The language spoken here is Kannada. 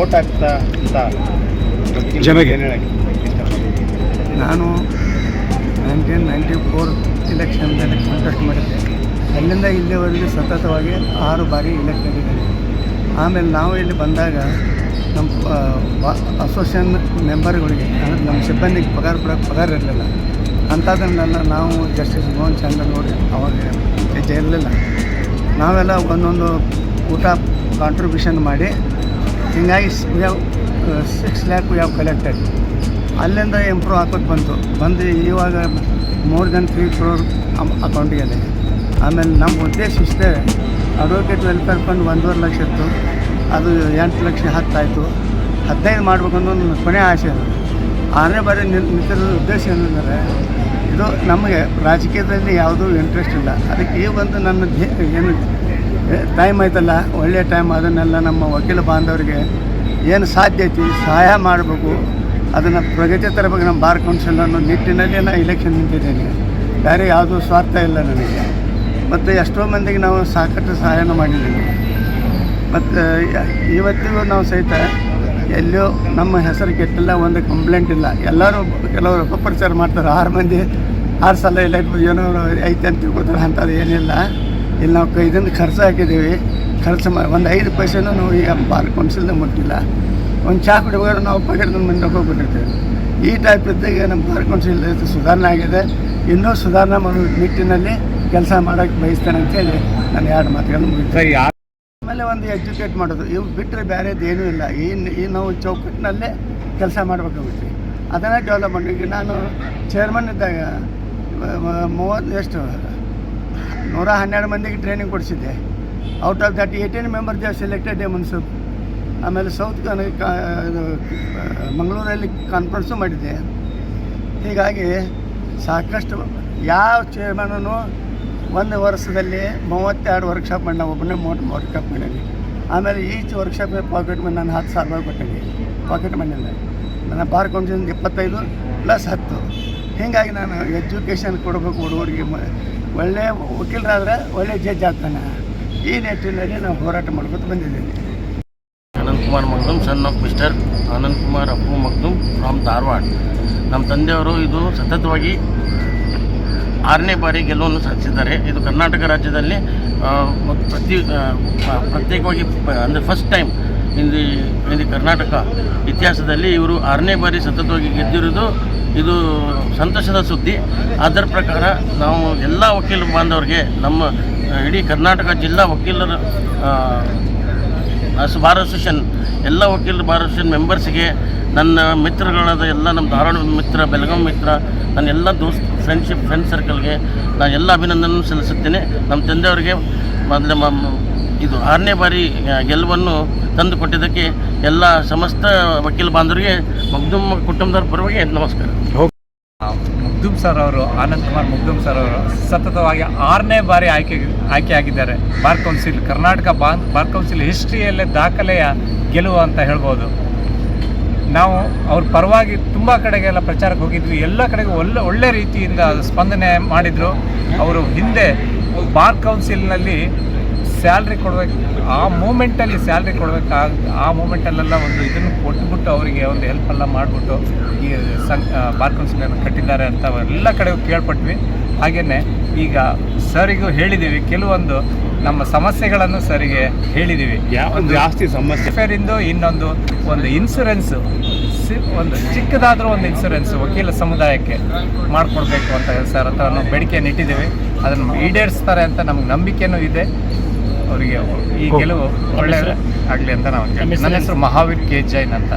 ಓಟ್ ಹಾಕ್ತಾ ಅಂತ ಜನಗೆ ಏನು ಹೇಳಕ್ಕೆ ಇಷ್ಟಪಡ್ತೀನಿ? ನಾನು 1994 ಎಲೆಕ್ಷನ್ದಲ್ಲಿ ಕಾಂಟೆಸ್ಟ್ ಮಾಡಿದ್ದೆ. ಅಲ್ಲಿಂದ ಇಲ್ಲಿವರೆಗೆ ಸತತವಾಗಿ 6 ಬಾರಿ ಇಲೆಕ್ಟ್ ಆಗಿದ್ದೇನೆ. ಆಮೇಲೆ ನಾವು ಇಲ್ಲಿ ಬಂದಾಗ ನಮ್ಮ ಅಸೋಸಿಯೇಷನ್ ಮೆಂಬರ್ಗಳಿಗೆ ಅಂದರೆ ನಮ್ಮ ಸಿಬ್ಬಂದಿಗೆ ಪಗಾರ ಇರಲಿಲ್ಲ. ಅಂಥದ್ದನ್ನೆಲ್ಲ ನಾವು ಜಸ್ಟಿಸ್ ಮೋಹನ್ ಚಂದ್ರ ನೋಡಿ ಅವಾಗ ಹೆಜ್ಜೆ ಇರಲಿಲ್ಲ. ನಾವೆಲ್ಲ ಒಂದೊಂದು ಊಟ ಕಾಂಟ್ರಿಬ್ಯೂಷನ್ ಮಾಡಿ ಹೀಗಾಗಿ 6 lakh ವಿ ಹ್ಯಾವ್ ಕಲೆಕ್ಟೆಡ್. ಅಲ್ಲಿಂದ ಇಂಪ್ರೂವ್ ಹಾಕೋದು ಬಂದು ಇವಾಗ ಮೋರ್ ದೆನ್ 3 crore ಅಕೌಂಟಿಗೆ ಇದೆ. ಆಮೇಲೆ ನಮ್ಮ ಉದ್ದೇಶ ಇಷ್ಟೇ, ಅಡ್ವೊಕೇಟ್ ವೆಲ್ಫೇರ್ ಫಂಡ್ 1.5 ಲಕ್ಷ ಇತ್ತು, ಅದು 8 ಲಕ್ಷ 10 ಆಯಿತು, 15 ಮಾಡಬೇಕನ್ನೋ ನನ್ನ ಕೊನೆ ಆಸೆ ಅದು. 6ನೇ ಬಾರಿ ನಿಂತಿರೋ ಉದ್ದೇಶ ಏನಂದರೆ ಇದು ನಮಗೆ ರಾಜಕೀಯದಲ್ಲಿ ಯಾವುದೂ ಇಂಟ್ರೆಸ್ಟ್ ಇಲ್ಲ. ಅದಕ್ಕೆ ಈ ಒಂದು ನನ್ನ ಏನು ಟೈಮ್ ಆಯ್ತಲ್ಲ, ಒಳ್ಳೆಯ ಟೈಮ್, ಅದನ್ನೆಲ್ಲ ನಮ್ಮ ವಕೀಲ ಬಾಂಧವರಿಗೆ ಏನು ಸಾಧ್ಯ ಐತಿ ಸಹಾಯ ಮಾಡಬೇಕು, ಅದನ್ನು ಪ್ರಗತಿ ತರಬೇಕು ನಮ್ಮ ಬಾರ್ ಕೌನ್ಸಿಲ್ ಅನ್ನೋ ನಿಟ್ಟಿನಲ್ಲಿ ನಾನು ಇಲೆಕ್ಷನ್ ನಿಂತಿದ್ದೇನೆ. ಬೇರೆ ಯಾವುದೂ ಸ್ವಾರ್ಥ ಇಲ್ಲ ನನಗೆ. ಮತ್ತು ಎಷ್ಟೋ ಮಂದಿಗೆ ನಾವು ಸಾಕಷ್ಟು ಸಹಾಯನೂ ಮಾಡಿದ್ದೀವಿ. ಮತ್ತು ಇವತ್ತಿಗೂ ನಾವು ಸಹಿತ ಎಲ್ಲೋ ನಮ್ಮ ಹೆಸರು ಕೆಟ್ಟಿಲ್ಲ, ಒಂದು ಕಂಪ್ಲೇಂಟ್ ಇಲ್ಲ. ಎಲ್ಲರೂ ಕೆಲವರು ಅಪಪ್ರಚಾರ ಮಾಡ್ತಾರೆ, 6 ಸಲ ಇಲೆಕ್ಟ್ ಏನೋ ಐತೆ ಅಂತ ತಿಳ್ಕೊತಾರೆ. ಅಂಥದ್ದು ಏನಿಲ್ಲ. ಇಲ್ಲಿ ನಾವು ಕೈದಿಂದ ಖರ್ಚು ಹಾಕಿದ್ದೀವಿ. ಖರ್ಚು ಒಂದು 5 ಪೈಸೆನೂ ನಾವು ಈಗ ಬಾರ್ ಕೌನ್ಸಿಲ್ನ ಮುಟ್ಟಿಲ್ಲ. ಒಂದು ಚಹಾ ಕುಡಿಬೇಕಾದ್ರೆ ನಾವು ಪಾಕೆಟ್ನಲ್ಲಿ ಮಂದಿ ಹೋಗ್ಬಿಟ್ಟಿರ್ತೀವಿ. ಈ ಟೈಪ್ ಇದ್ದಾಗ ನಮ್ಮ ಬಾರ್ ಕೌನ್ಸಿಲ್ ಸುಧಾರಣೆ ಆಗಿದೆ. ಇನ್ನೂ ಸುಧಾರಣೆ ಮಾಡೋ ನಿಟ್ಟಿನಲ್ಲಿ ಕೆಲಸ ಮಾಡೋಕ್ಕೆ ಬಯಸ್ತೇನೆ ಅಂತೇಳಿ ನಾನು 2 ಮಾತುಗಳನ್ನು ಮುಗಿಸ್ತೇನೆ. ಆಮೇಲೆ ಒಂದು ಎಜುಕೇಟ್ ಮಾಡೋದು, ಇವು ಬಿಟ್ಟರೆ ಬೇರೆದು ಏನೂ ಇಲ್ಲ. ಈ ನಾವು ಚೌಕಟ್ಟಿನಲ್ಲೇ ಕೆಲಸ ಮಾಡಬೇಕಾಗುತ್ತೆ, ಅದನ್ನೇ ಡೆವಲಪ್ಮೆಂಟ್. ಈಗ ನಾನು ಚೇರ್ಮನ್ ಇದ್ದಾಗ 112 ಮಂದಿಗೆ ಟ್ರೈನಿಂಗ್ ಕೊಡಿಸಿದ್ದೆ. Out of that 18 member they selected a ಮುನ್ಸಿಪ್. ಆಮೇಲೆ ಸೌತ್ ಮಂಗಳೂರಲ್ಲಿ ಕಾನ್ಫರೆನ್ಸು ಮಾಡಿದ್ದೆ. ಹೀಗಾಗಿ ಸಾಕಷ್ಟು ಯಾವ ಚೇರ್ಮನೂ ಒಂದು ವರ್ಷದಲ್ಲಿ 32 ವರ್ಕ್ಶಾಪ್ ಮಾಡಿ ನಾವು ಒಬ್ಬನೇ ವರ್ಕ್ಶಾಪ್ ಮಾಡೀನಿ. ಆಮೇಲೆ ಈಚ್ ವರ್ಕ್ಶಾಪ್ ಪಾಕೆಟ್ ಮನಿ ನಾನು 10,000 ರೂಪಾಯಿ ಕೊಟ್ಟೀನಿ. ಪಾಕೆಟ್ ಮನಿಯಿಂದ ನನ್ನ ಬಾರ್ ಕೌನ್ಸಿಲಿಂದ 25 + 10. ಹೀಗಾಗಿ ನಾನು ಎಜುಕೇಷನ್ ಕೊಡಬೇಕು ಹುಡುಗರಿಗೆ. ಒಳ್ಳೆಯ ವಕೀಲರಾದರೆ ಒಳ್ಳೆಯ ಜಡ್ಜ್ ಆಗ್ತಾನೆ. ಈ ನಿಟ್ಟಿನಲ್ಲಿ ನಾವು ಹೋರಾಟ ಮಾಡ್ಕೊತ ಬಂದಿದ್ದೀನಿ. Anand Kumar Magdum, son of mister Anand Kumar Appu Magdum from Dharwad. ನಮ್ಮ ತಂದೆಯವರು ಇದು ಸತತವಾಗಿ 6ನೇ ಬಾರಿ ಗೆಲುವನ್ನು ಸಾಧಿಸಿದ್ದಾರೆ. ಇದು ಕರ್ನಾಟಕ ರಾಜ್ಯದಲ್ಲಿ ಪ್ರತ್ಯೇಕವಾಗಿ ಅಂದರೆ ಫಸ್ಟ್ ಟೈಮ್ ಇಂದು ಕರ್ನಾಟಕ ಇತಿಹಾಸದಲ್ಲಿ ಇವರು 6ನೇ ಬಾರಿ ಸತತವಾಗಿ ಗೆದ್ದಿರೋದು ಇದು ಸಂತೋಷದ ಸುದ್ದಿ. ಅದರ ಪ್ರಕಾರ ನಾವು ಎಲ್ಲ ವಕೀಲ ಬಾಂಧವರಿಗೆ, ನಮ್ಮ ಇಡೀ ಕರ್ನಾಟಕ ಜಿಲ್ಲಾ ವಕೀಲರ ಬಾರ್ ಅಸೋಸಿಯೇಷನ್ ಎಲ್ಲ ವಕೀಲರ ಬಾರ್ ಅಸೋಸಿಯೇಷನ್ ಮೆಂಬರ್ಸಿಗೆ, ನನ್ನ ಮಿತ್ರಗಳಾದ ಎಲ್ಲ ನಮ್ಮ ಧಾರವಾಡ ಮಿತ್ರ, ಬೆಳಗಾಂ ಮಿತ್ರ, ನನ್ನ ಎಲ್ಲ ಫ್ರೆಂಡ್ ಸರ್ಕಲ್ಗೆ ನಾನು ಎಲ್ಲ ಅಭಿನಂದನೆ ಸಲ್ಲಿಸುತ್ತೇನೆ. ನಮ್ಮ ತಂದೆಯವರಿಗೆ ಇದು 6ನೇ ಬಾರಿ ಗೆಲುವನ್ನು ತಂದು ಕೊಟ್ಟಿದ್ದಕ್ಕೆ ಎಲ್ಲ ಸಮಸ್ತ ವಕೀಲ ಬಾಂಧವರಿಗೆ ಮಗ್ದುಮ್ ಕುಟುಂಬದವ್ರ ಪರವಾಗಿ ನಮಸ್ಕಾರ. ಮಗ್ದುಮ್ ಸರ್ ಅವರು, ಆನಂದ್ ಕುಮಾರ್ ಮಗ್ದುಮ್ ಸರ್ ಅವರು ಸತತವಾಗಿ 6ನೇ ಬಾರಿ ಆಯ್ಕೆಯಾಗಿದ್ದಾರೆ. Bar council, Karnataka bar council ಹಿಸ್ಟ್ರಿಯಲ್ಲೇ ದಾಖಲೆಯ ಗೆಲುವು ಅಂತ ಹೇಳ್ಬೋದು. ನಾವು ಅವ್ರ ಪರವಾಗಿ ತುಂಬ ಕಡೆಗೆಲ್ಲ ಪ್ರಚಾರಕ್ಕೆ ಹೋಗಿದ್ವಿ. ಎಲ್ಲ ಕಡೆಗೂ ಒಳ್ಳೆ ರೀತಿಯಿಂದ ಸ್ಪಂದನೆ ಮಾಡಿದರು. ಅವರು ಹಿಂದೆ ಬಾರ್ ಕೌನ್ಸಿಲ್ನಲ್ಲಿ ಸ್ಯಾಲ್ರಿ ಕೊಡಬೇಕು, ಆ ಮೂಮೆಂಟಲ್ಲಿ ಸ್ಯಾಲ್ರಿ ಆ ಮೂಮೆಂಟಲ್ಲೆಲ್ಲ ಒಂದು ಇದನ್ನು ಕೊಟ್ಬಿಟ್ಟು ಅವರಿಗೆ ಒಂದು ಹೆಲ್ಪೆಲ್ಲ ಮಾಡಿಬಿಟ್ಟು ಈ ಬಾರ್ ಕೌನ್ಸಿಲನ್ನು ಕಟ್ಟಿದ್ದಾರೆ ಅಂತ ಎಲ್ಲ ಕಡೆಗೂ ಕೇಳ್ಪಟ್ವಿ. ಹಾಗೆಯೇ ಈಗ ಸರಿಗೂ ಹೇಳಿದ್ದೀವಿ, ಕೆಲವೊಂದು ನಮ್ಮ ಸಮಸ್ಯೆಗಳನ್ನು ಸರಿಗೆ ಹೇಳಿದ್ದೀವಿ. ಜಾಸ್ತಿ ಸಮಸ್ಯೆ ಫೇರಿಂದು ಇನ್ನೊಂದು ಇನ್ಸೂರೆನ್ಸು, ಒಂದು ಚಿಕ್ಕದಾದರೂ ಒಂದು ಇನ್ಸೂರೆನ್ಸ್ ವಕೀಲ ಸಮುದಾಯಕ್ಕೆ ಮಾಡಿಕೊಡ್ಬೇಕು ಅಂತ ಸರ್ ಹತ್ರ ನಾವು ಬೇಡಿಕೆಯನ್ನು ಇಟ್ಟಿದ್ದೀವಿ. ಅದನ್ನು ಈಡೇರಿಸ್ತಾರೆ ಅಂತ ನಮ್ಗೆ ನಂಬಿಕೆಯೂ ಇದೆ. ಅವರಿಗೆ ಈ ಗೆಲುವು ಒಳ್ಳೆಯದಾಗಲಿ ಅಂತ ನಾವು. ನನ್ನ ಹೆಸರು ಮಹಾವೀರ್ ಕೆ ಜೈನ್ ಅಂತ.